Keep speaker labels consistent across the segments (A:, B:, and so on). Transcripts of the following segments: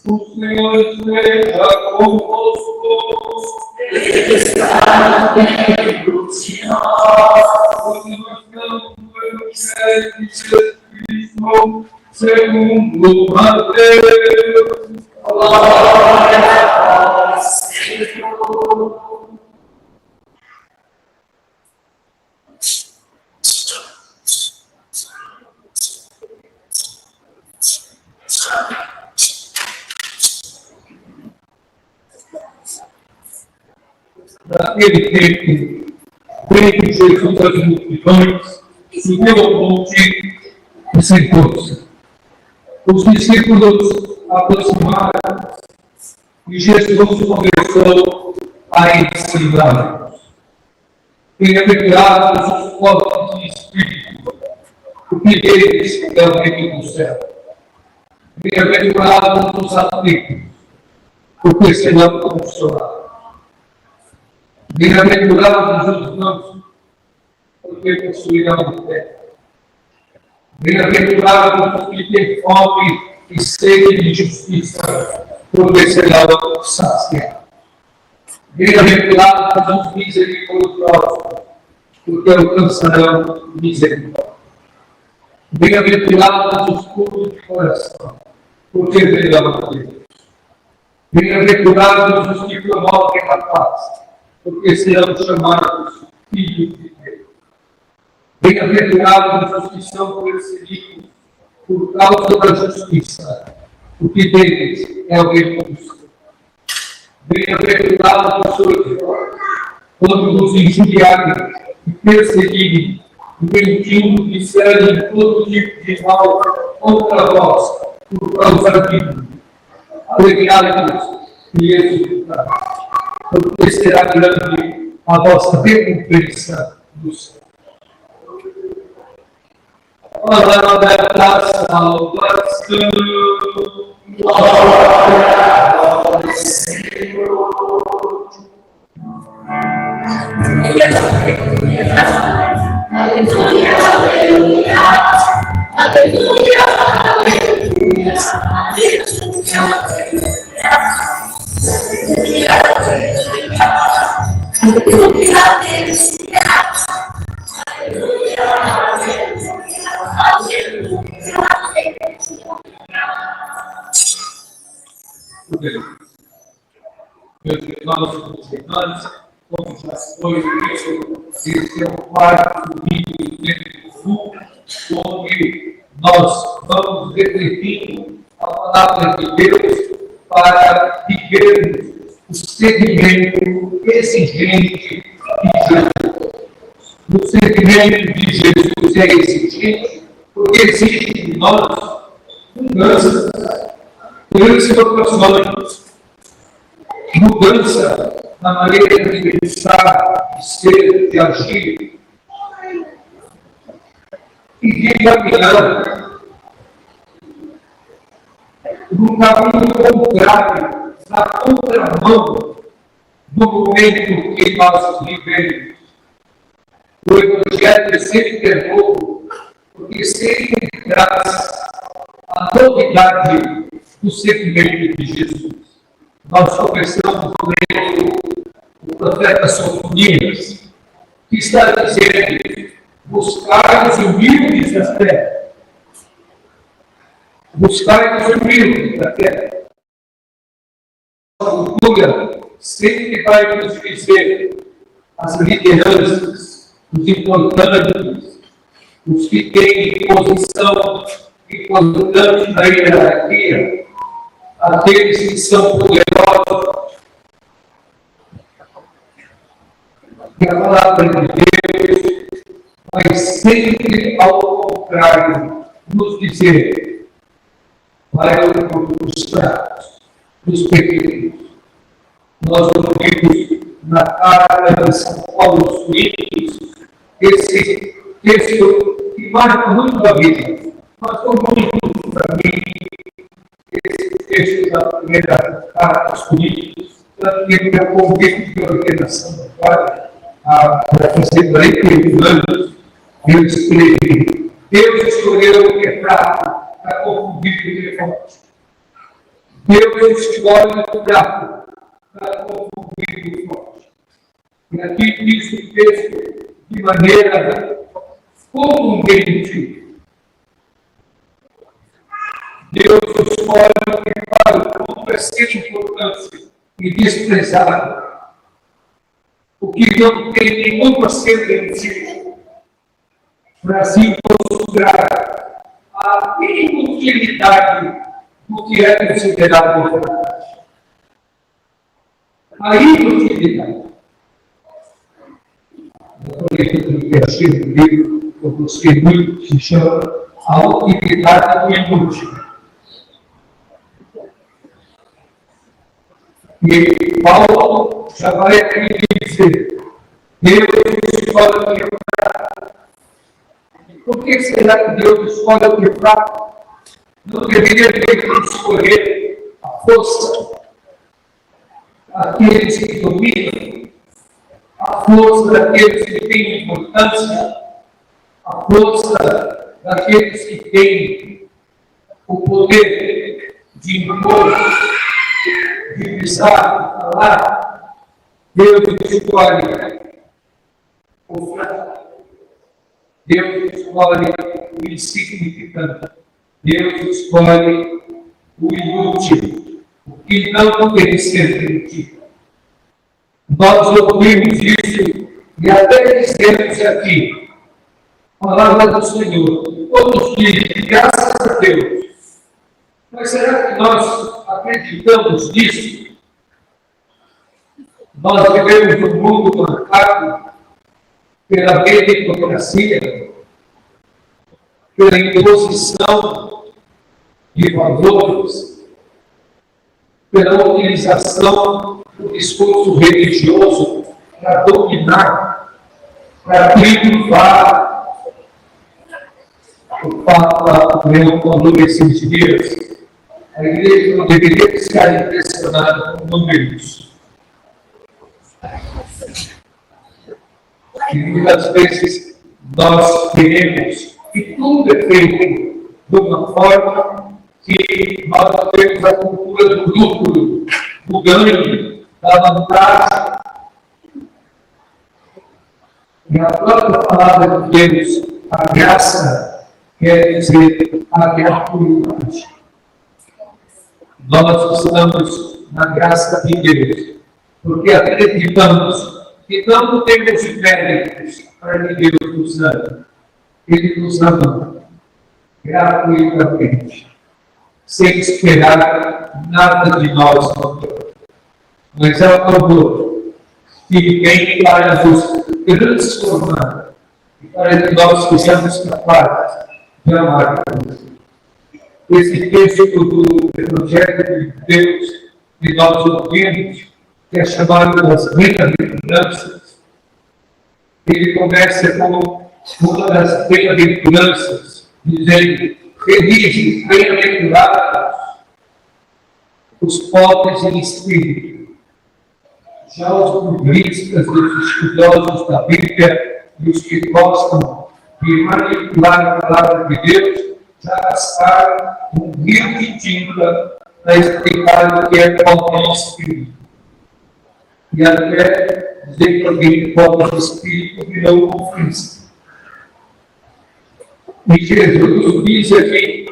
A: O Senhor esteja convosco.
B: Ele está dentro de nós.
A: Proclamação do Evangelho de Jesus Cristo, segundo Mateus.
B: Glória a vós, Senhor.
A: Naquele tempo, veio Jesus às multidões, subiu ao monte e sentou-se. Os discípulos aproximaram e Jesus começou a ensinar. Bem-aventurados os pobres de espírito, porque deles é o reino do céu. Bem-aventurados os aflitos, porque serão consolados. Bem-aventurados os mansos, porque possuirão a terra. Bem-aventurados os que têm fome e sede de justiça, porque serão saciados. Bem-aventurados os misericordiosos, porque alcançarão misericórdia. Bem-aventurados os puros de coração, porque verão a Deus. Bem-aventurados os que promovem a paz, porque serão chamados filhos de Deus. Bem-aventurados os que são perseguidos por causa da justiça, porque deles é o reino do céu. Bem-aventurados sois vós, quando vos injuriarem e perseguirem, mentindo, disserem todo tipo de mal contra vós, por causa de mim. Alegrai-vos e exultai, porque será grande a vossa recompensa do céu. Palavra da salvação.
B: Glória a vós, Senhor. Aleluia, aleluia, aleluia, aleluia, aleluia,
A: Meus irmãos e irmãs, como já foi dito, esse é o quarto domingo dentro do culto, onde nós vamos refletindo a palavra de Deus para vivermos o seguimento exigente de Jesus. O seguimento de Jesus é exigente porque exige de nós mudança, transformações, mudança na maneira de pensar, de ser, de agir, e de caminhar no caminho contrário, na contramão do momento que nós vivemos. O Evangelho sempre é novo, porque sempre traz a novidade do seguimento de Jesus. Nós começamos lendo o profeta Sofonias, que está dizendo: buscai os humildes da terra. Buscai os humildes da terra. A cultura sempre vai nos dizer as lideranças, os importantes, os que têm posição importante na hierarquia, aqueles que são poderosos. E a palavra de Deus vai sempre ao contrário nos dizer: vai dos fracos, dos pequenos. Nós ouvimos na carta de São Paulo aos Coríntios esse texto que marca muito a vida. Marcou muito para mim esse texto da primeira carta aos Coríntios, tanto que eu convite de ordenação do Pai, para fazer 41 anos, eu escrevi Deus escolheu o que é fraco para confundir o que é forte. Deus escolhe o fraco para confundir o forte. E aqui diz o texto de maneira contundente. Deus escolhe o que para o mundo é sem importância e desprezado. O que não tem nenhuma ascendência, para assim mostrar a inutilidade do que é considerado verdade. A inutilidade. Eu falei que eu achei um livro que eu gostei muito, que se chama A Utilidade do Inútil. E Paulo já vai aqui dizer, Deus escolhe o que é fraco. Por que será que Deus escolhe o que é fraco? Não deveria ter que escolher a força, aqueles que dominam, a força daqueles que têm importância, a força daqueles que têm o poder de impor, de pisar, de falar. Deus escolhe o fraco. Deus escolhe o insignificante. Deus escolhe o inútil, o que não deve ser permitido. Nós ouvimos isso e até dizemos aqui, a palavra do Senhor, todos os dias, graças a Deus. Mas será que nós acreditamos nisso? Nós vivemos num mundo marcado pela meritocracia, pela imposição de valores, pela utilização do discurso religioso para dominar, para triunfar. O Papa Leão falou esses dias, a igreja não deveria ficar impressionada com números. E muitas vezes nós queremos que tudo é feito de uma forma que nós temos a cultura do lucro, do ganho, da vantagem. E a própria palavra de Deus, a graça, quer dizer a gratuidade. Nós estamos na graça de Deus, porque acreditamos que não temos méritos para que Deus nos ame. Ele nos ama gratuitamente, sem esperar nada de nós. Mas é o amor que vem para nos transformar e para que nós sejamos capazes de amar a Deus. Esse texto do Evangelho de Deus que nós ouvimos, que é chamado das bem-aventuranças, ele começa com uma das bem-aventuranças, dizendo: felizes, bem-aventurados os pobres em espírito. Já os publicistas, os estudiosos da Bíblia e os que gostam de manipular a palavra de Deus, já gastaram um rio de tinta para explicar o que é pobre em espírito. E até dizer que alguém pobre em espírito virou ofensa. E Jesus diz aqui: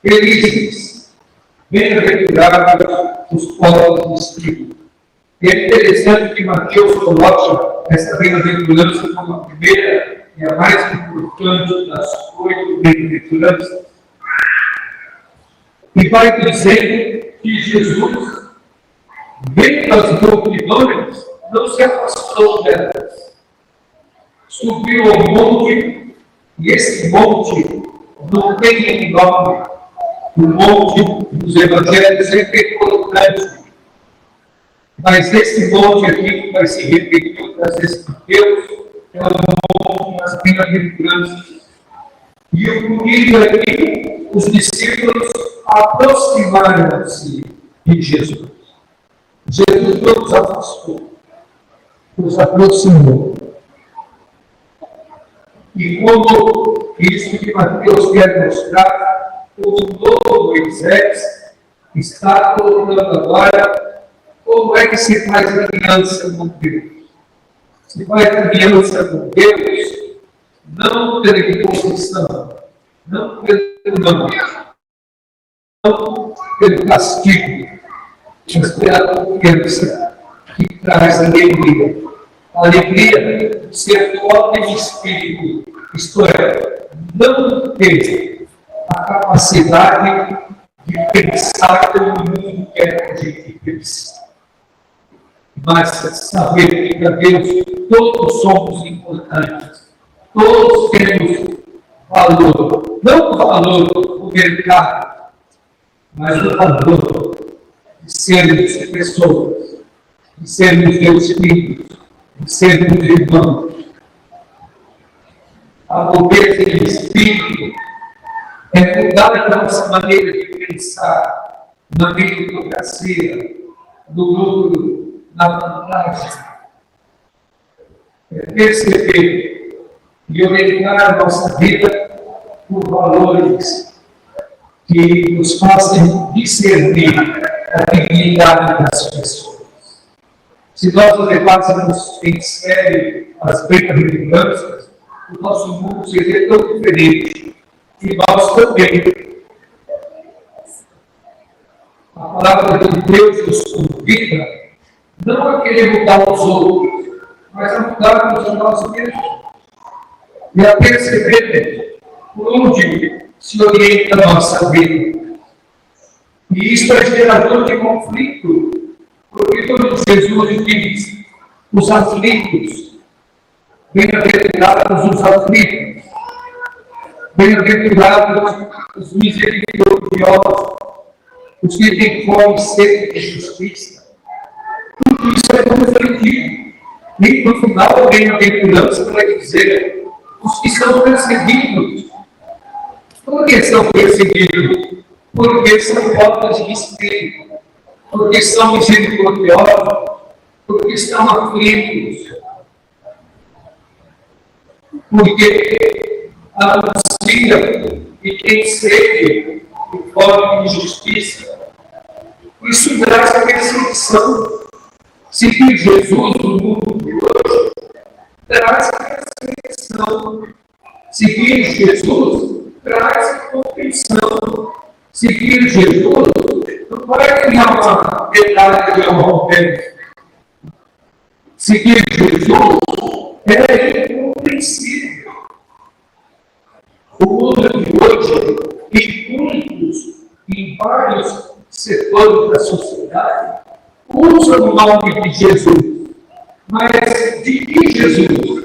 A: felizes, bem-aventurados os pobres em espírito. E é interessante que Mateus coloca essa bem-aventurança como a primeira e a mais importante das 8 bem-aventuranças. E vai dizer que Jesus, vendo as multidões, não se afastou delas. Subiu ao monte, e esse monte não tem nome. O monte dos evangelhos sempre é importante. Mas esse monte aqui que vai se repetir outras vezes por Deus é o monte das bem-aventuranças. E o bonito é que os discípulos aproximaram-se de Jesus. Jesus não os afastou, os aproximou. E como isso que Mateus quer mostrar, o novo Moisés está colocando agora como é que se faz aliança com Deus. Se faz aliança com Deus, não pela imposição, não pelo não, não pelo castigo, mas pela confiança que traz alegria. A alegria de ser pobre de espírito, isto é, não ter a capacidade de pensar como o mundo quer que a gente pense, mas saber que para Deus todos somos importantes, todos temos valor, não o valor do mercado, mas o valor de sermos pessoas, de sermos Deus filhos, de sermos irmãos. A pobreza de espírito é mudar a nossa maneira de pensar na meritocracia, no lucro, na vantagem. É perceber e orientar a nossa vida por valores que nos façam discernir a dignidade das pessoas. Se nós levássemos em sério as bem-aventuranças, o nosso mundo seria tão diferente. E nós também. A palavra de Deus nos convida não a querer mudar os outros, mas a mudarmos a nós mesmos. E a perceber por onde se orienta a nossa vida. E isso é gerador de conflito. Porque quando Jesus diz, os aflitos, bem-aventurados os aflitos, bem-aventurados os misericordiosos, os que têm fome e sede de justiça. Tudo isso é conflitivo. E no final, a bem-aventurança vai dizer, os que são perseguidos. Por que são perseguidos? Porque são pobres de espírito. Porque são misericordiosos, porque estão aflitos, porque anunciam e tem sede de fome de justiça. Isso traz perseguição. Seguir Jesus no mundo de hoje traz perseguição. Seguir Jesus traz compreensão. Seguir Jesus não vai criar uma medalha de honra. Seguir Jesus é incompreensível. O mundo de hoje, em muitos, em vários setores da sociedade, usam o nome de Jesus. Mas de que Jesus?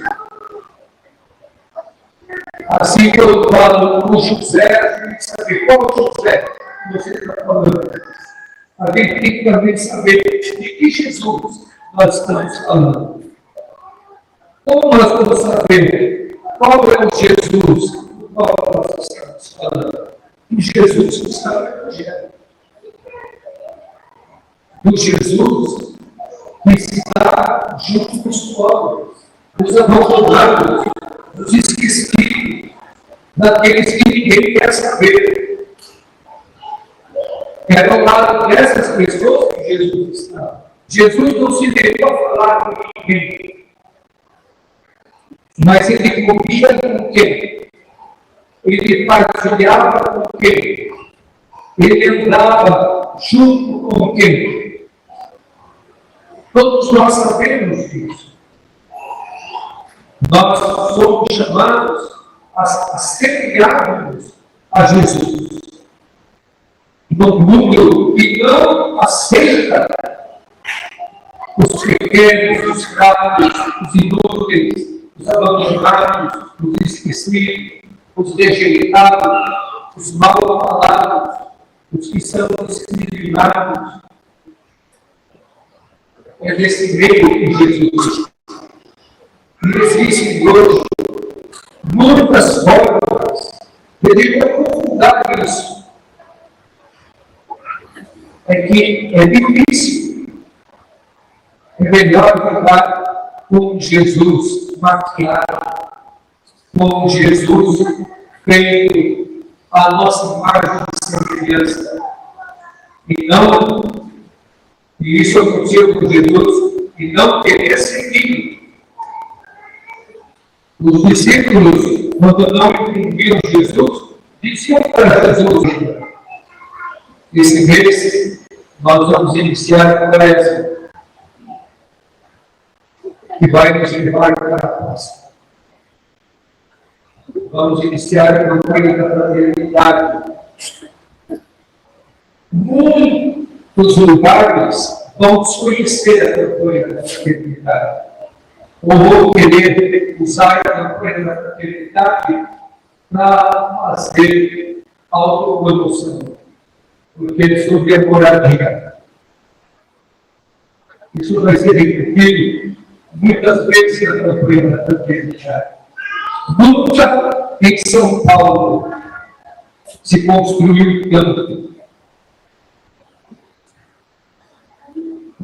A: Assim que eu falo com José, a gente sabe qual José você está falando. A gente tem que também saber de que Jesus nós estamos falando. Como nós vamos saber qual é o Jesus do qual nós estamos falando? O Jesus que está no Evangelho. O Jesus que está junto com os pobres, os abandonados, os esquecidos, daqueles que ninguém quer saber. É ao lado dessas pessoas que Jesus está. Jesus não se deixou falar com ninguém. Mas ele comia com quem? Ele partilhava com quem? Ele andava junto com quem? Todos nós sabemos disso. Nós somos chamados a semelharmos a Jesus. No mundo que não aceita os pequenos, os fracos, os inúteis, os abandonados, os esquecidos, os rejeitados, os mal falados, os que são discriminados. É nesse meio que Jesus. E existem hoje muitas formas de ele aprofundar isso. É que é difícil. É melhor falar com Jesus maquiado, com Jesus feito a nossa imagem de semelhança. E isso aconteceu com Jesus, e não querer seguir. Os discípulos, quando não entendiam Jesus, diziam para Jesus: esse mês nós vamos iniciar a conversa que vai nos levar para a Páscoa. Vamos iniciar a campanha da fraternidade. Muitos lugares vão desconhecer a campanha da fraternidade. Ou vão querer usar a campanha da fraternidade para fazer autopromoção, porque eles são de moradia. Isso vai ser repetido muitas vezes na campanha da fraternidade. Nunca em São Paulo se construiu tanto.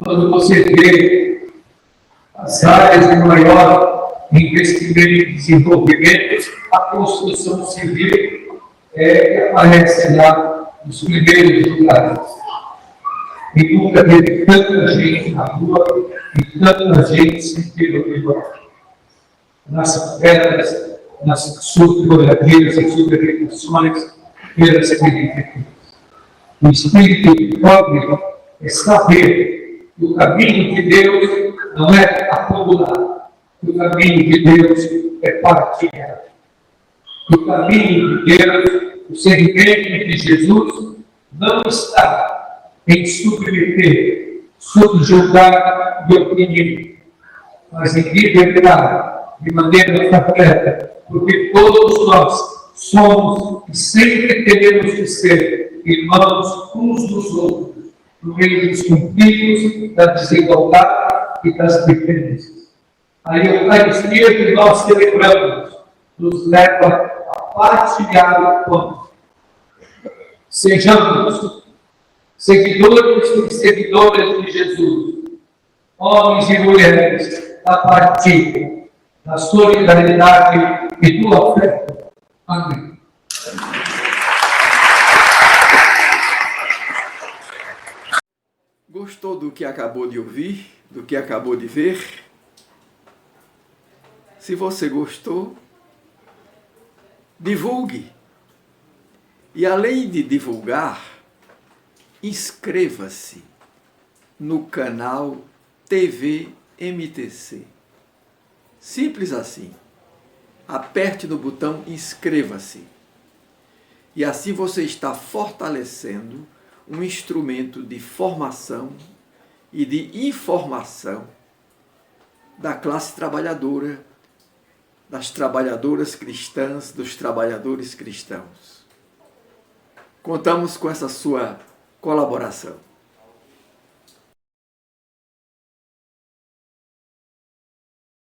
A: Quando você vê as áreas de maior investimento e desenvolvimento, a construção civil que aparece lá nos primeiros lugares. E nunca teve tanta gente na rua e tanta gente sentindo nas favelas, nas submoradias e subreduções pelas periferias. O espírito de pobre é saber que o caminho de Deus não é acumular, que o caminho de Deus é partilhar. Que o caminho de Deus, o segmento de Jesus, não está em submeter, subjugar e oprimir, mas em libertar de maneira completa, porque todos nós somos e sempre teremos que ser irmãos uns dos outros, no meio dos conflitos, da desigualdade e das diferenças. A Eucaristia que nós celebramos nos leva a partilhar o pão. Sejamos seguidores e seguidoras de Jesus, homens e mulheres da partilha, da solidariedade e do afeto. Amém.
C: Gostou do que acabou de ouvir, do que acabou de ver? Se você gostou, divulgue. E além de divulgar, inscreva-se no canal TV MTC. Simples assim. Aperte no botão inscreva-se. E assim você está fortalecendo um instrumento de formação e de informação da classe trabalhadora, das trabalhadoras cristãs, dos trabalhadores cristãos. Contamos com essa sua colaboração.